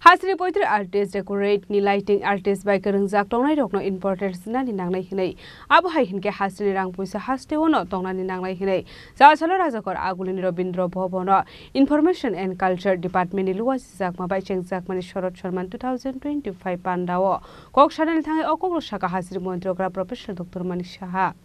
Hasri poitri artist decorate ni lighting artist by kerungjak tongnai rokno importance na ni nangnai hinai abo hai hinke hasri rang puisa haste wono tongna ni nangnai hinai ja chalo rajakor agulini Robindra Bhobono Information and Culture Department ni luwas jakma bai chengjak mani Sharad Sharman 2025 pandao kok sanal thangai okok saka hasri montrokra Professor Dr. Manik Saha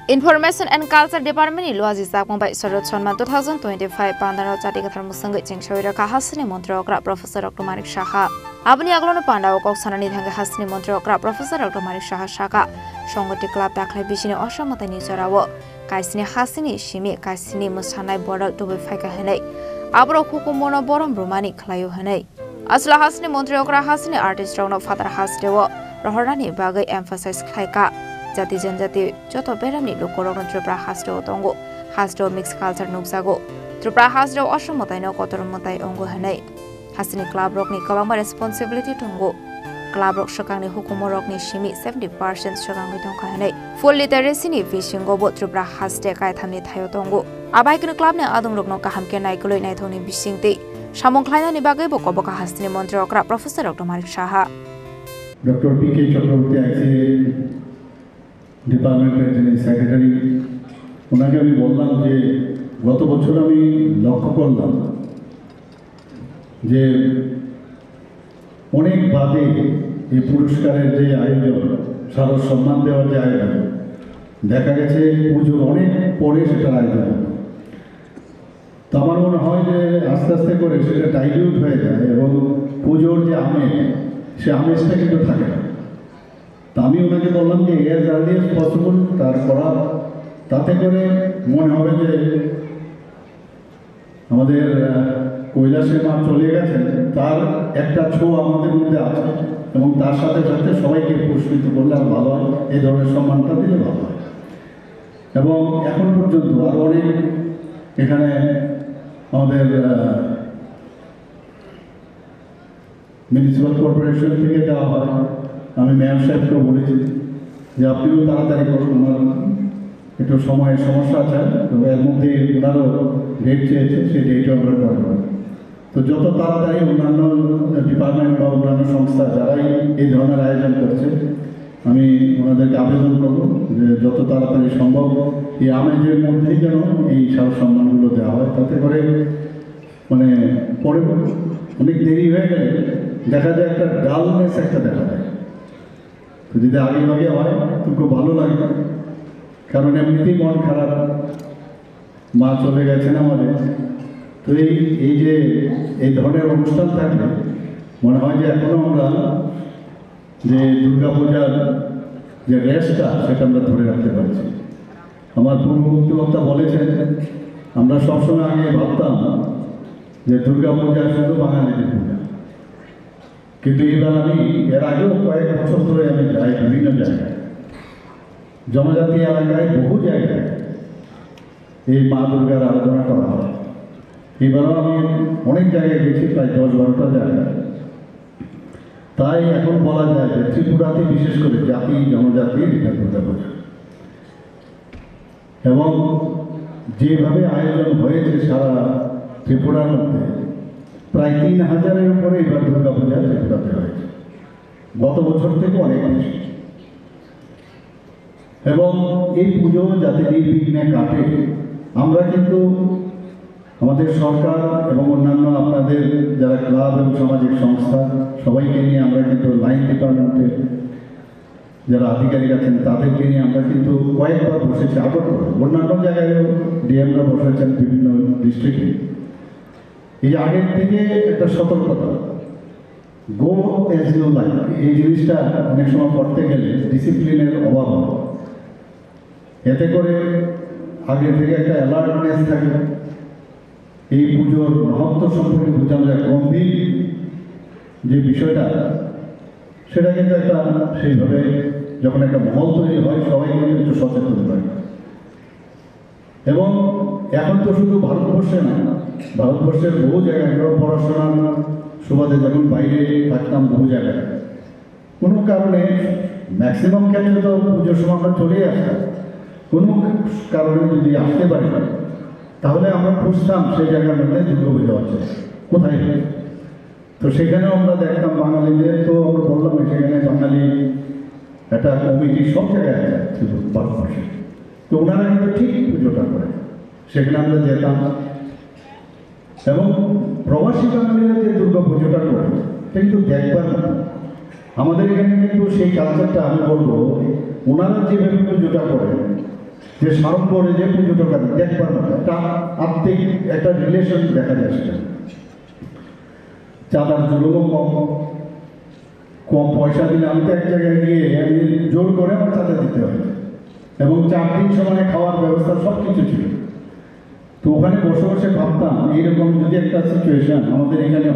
Information and Culture Department ni luaji jakma bai Sharad Sharman 2025 pandao jati kathar musangai chengshawira ka hasni montrokra Professor Dr. Manik Saha abni aglono pandao kok sanani thanga hasni montrokra Professor Dr. Manik Saha saka songoti club daklai bisini osamata ni jarawo kaisini hasini shimi kaisini musanai borak dubai faika hanai abro hukumono borom romani khlayo hanai asla hasni montrokra hasni artist rokno father hasdewo rohorani bagai emphasize khlaika jati janjati joto berani lokorokno tripura hasdo tongo hasdo mixed culture nuksago tripura hasdo osamotaino kotormotai ongo hanai hasini club rokni kabangma responsibility tongo club rok sakangni hukumo rokni shimi 70% sakangni tongka hanai full literacy ni vishingo bo tripura hasde kai thamni thayo tongo abaikni club ne adung rokno kahamke naikoloi naithoni bisingti samong khlaina ni bagai bo koboka hasini mantri okra Professor Dr. Manik Saha Dr. P.K. Chakraborty ICA ডিপার্টমেন্টের যিনি secretary ওনাকে আমি বললাম যে গত বছর আমি লক্ষ্য করলাম যে অনেক বাদে এই পুরস্কারের যে আয়োজন সারা সম্মান দেওয়ার যে আয়োজন দেখা গেছে পুজোর অনেক পরে সেটার আয়োজন তো আমার মনে হয় যে আস্তে আস্তে করে সেটা ডাইলিউট হয়ে যায় এবং পুজোর যে আমেজ সে আমেজটা কিন্তু থাকে না তা আমি ওনাকে বললাম যে এজ আর্লি এজ পসিবল তার করা তাতে করে মনে হবে যে আমাদের কৈলাসের মা চলে গেছেন তার একটা ছোঁয়া আমাদের মধ্যে আছে এবং তার সাথে সাথে সবাইকে পুরস্কৃত করলে আর ভালো হয় এই ধরনের সম্মানটা দিলে ভালো হয় এবং এখন পর্যন্ত আরও অনেক এখানে আমাদের মিউনিসিপ্যাল কর্পোরেশন থেকে দেওয়া হয় আমি মেয়র সাহেবকেও বলেছি যে আপনিও তাড়াতাড়ি করুন আমার একটু সময়ের সমস্যা আছে তবে এর মধ্যে ওনারও ডেট চেয়েছে সেই ডেটও আমরা করব তো যত তাড়াতাড়ি অন্যান্য ডিপার্টমেন্ট বা অন্যান্য সংস্থা যারাই এই ধরনের আয়োজন করছে আমি ওনাদেরকে আবেদন করব যে যত তাড়াতাড়ি সম্ভব এই আমেজের মধ্যেই যেন এই সব সম্মানগুলো দেওয়া হয় তাতে করে মানে পরে অনেক দেরি হয়ে গেলে দেখা যায় একটা ডালনেস একটা দেখা যায় যদি আগে ভাগে হয় তো খুব ভালো লাগে কারণ এমনিতেই মন খারাপ মা চলে গেছেন আমাদের তো এই যে এই ধরনের অনুষ্ঠান থাকলে মনে হয় যে এখনও আমরা যে দুর্গাপূজার যে রেসটা সেটা আমরা ধরে রাখতে পারছি আমার পূর্ববর্তী বক্তা বলেছেন আমরা সবসময় আগে ভাবতাম যে দুর্গাপূজা শুধু বাঙালিদের পূজা কিন্তু এবার আমি এর আগেও কয়েক বছর ধরে আমি যাই বিভিন্ন জায়গায় জনজাতি এলাকায় বহু জায়গায় এই মা দুর্গার আরাধনা করা হয় এবারও আমি অনেক জায়গায় গেছি প্রায় 10-12টা জায়গায় তাই এখন বলা যায় যে ত্রিপুরাতে বিশেষ করে জাতি জনজাতির এটা দুর্গাপূজা এবং যেভাবে আয়োজন হয়েছে সারা ত্রিপুরার মধ্যে প্রায় 3000-এর উপরে এবার দুর্গাপূজা ত্রিপুরাতে হয়েছে গত বছর থেকে অনেক বেশি এবং এই পুজো যাতে নির্বিঘ্নে কাটে আমরা কিন্তু আমাদের সরকার এবং অন্যান্য আপনাদের যারা ক্লাব এবং সামাজিক সংস্থা সবাইকে নিয়ে আমরা কিন্তু লাইন ডিপার্টমেন্টের যারা আধিকারিক আছেন তাদেরকে নিয়ে আমরা কিন্তু কয়েকবার বসেছি আবার অন্যান্য জায়গায়ও ডিএমরা বসেছেন বিভিন্ন ডিস্ট্রিক্টে এই আগের থেকে একটা সতর্কতা গো এজ ইউ লাইক এই জিনিসটা অনেক সময় করতে গেলে ডিসিপ্লিনের অভাব হয় এতে করে আগে থেকে একটা অ্যালার্টনেস থাকে এই পুজোর মহত্ব সম্পর্কে বোঝানো যায় গম্ভীর যে বিষয়টা সেটা কিন্তু একটা সেইভাবে যখন একটা মহল তৈরি হয় সবাই কিন্তু একটু সচেতন হয় এবং এখন তো শুধু ভারতবর্ষে না ভারতবর্ষের বহু জায়গায় আমরা পড়াশোনার সুবাদে যখন বাইরে থাকতাম বহু জায়গায় কোনো কারণে ম্যাক্সিমাম ক্ষেত্রে তো পুজোর সময় আমরা চলেই আসতাম, কোনো কারণে যদি আসতে পারি না তাহলে আমরা খুঁজতাম সেই জায়গার মধ্যে দুর্গাপুজো আছে কোথায়। তো সেখানেও আমরা দেখতাম বাঙালিদের, তো আমরা বললাম সেখানে বাঙালি একটা কমিটি সব জায়গায় আছে শুধু ভারতবর্ষে, তো ওনারা কিন্তু ঠিক পুজোটা করে, সেখানে আমরা যেতাম। এবং প্রবাসী বাঙালিরা যে দুর্গা পুজোটা করে এটা কিন্তু দেখবার মতো। আমাদের এখানে কিন্তু সেই কালচারটা আমি বলবো ওনারা যেভাবে পুজোটা করে, যে সাড়ম্বরে যে পুজোটা করে দেখবার মতো একটা আত্মিক একটা রিলেশন দেখা যায়। সেটা চাঁদার জোরও কম পয়সা দিলে আমি তো এক জায়গায় গিয়ে আমি জোর করে আমার চাঁদা দিতে হয়, এবং 4 দিন সময় খাওয়ার ব্যবস্থা সব কিছু ছিল। তো ওখানে বসে বসে ভাবতাম এইরকম যদি একটা সিচুয়েশন আমাদের এখানে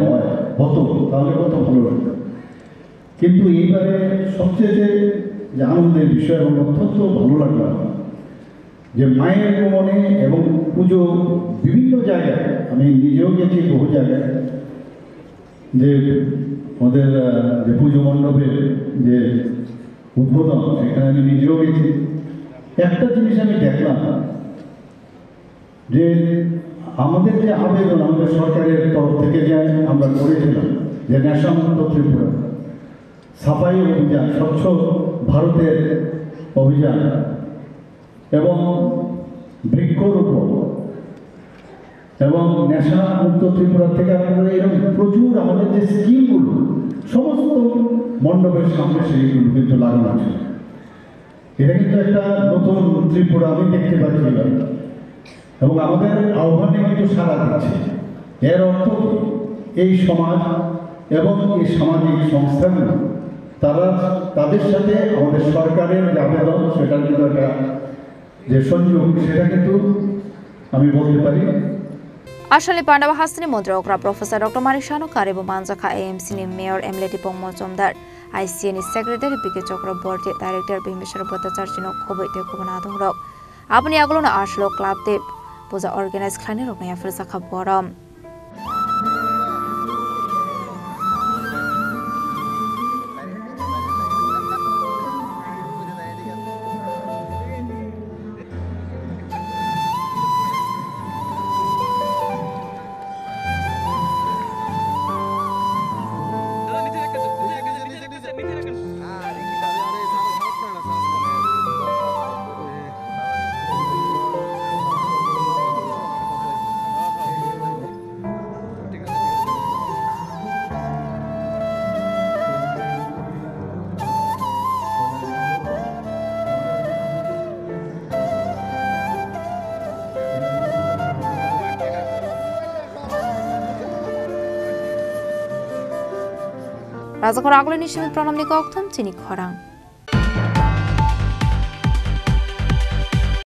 হতো তাহলে কত ভালো লাগতো। কিন্তু এইবারে সবচেয়ে যে আনন্দের বিষয় এবং অত্যন্ত ভালো লাগলো যে মায়ের আগমনে এবং পুজো বিভিন্ন জায়গায়, আমি নিজেও গেছি বহু জায়গায়, যে ওদের যে পুজো মণ্ডপের যে উদ্বোধন সেখানে আমি নিজেও গেছি। একটা জিনিস আমি দেখলাম যে আমাদের যে আবেদন আমাদের সরকারের তরফ থেকে যে আমরা করেছিলাম যে নেশামুক্ত ত্রিপুরা, সাফাই অভিযান, স্বচ্ছ ভারতের অভিযান এবং বৃক্ষরোপণ এবং নেশা মুক্ত ত্রিপুরা থেকে আপনারা এরকম প্রচুর আমাদের যে স্কিমগুলো সমস্ত মণ্ডপের সামনে সেইগুলো কিন্তু লাগানো আছে। এটা কিন্তু একটা নতুন ত্রিপুরা আমি দেখতে পাচ্ছিলাম এবং আমাদের আহ্বানে কিন্তু সাড়া দিচ্ছে। এর অর্থ এই সমাজ এবং এই সামাজিক সংস্থাগুলো তাদের সাথে আমাদের সরকারের যে আবেদন সেটার কিন্তু একটা যে সংযোগ সেটা কিন্তু আমি বলতে পারি। আসলে পাণ্ডাবা হাসিনি মন্ত্রী অগ্রা প্রফেসর ডক্টর মানিক সানুকার এবং মানজাখা এএমসি নি মেয়র এমএলএ টিপং মজুমদার আইসিএনি secretary PK Chakraborty director Bimeshwar Bhattacharya খবর দেখুন আদংরক আপনি আগলো না আসলো ক্লাব দেব পূজা অর্গানাইজ খানি রকনায়া ফিরসাখা বরম রাজাকর আগলে নিশ্চিত প্রণাম নিকথম চিনি খরাং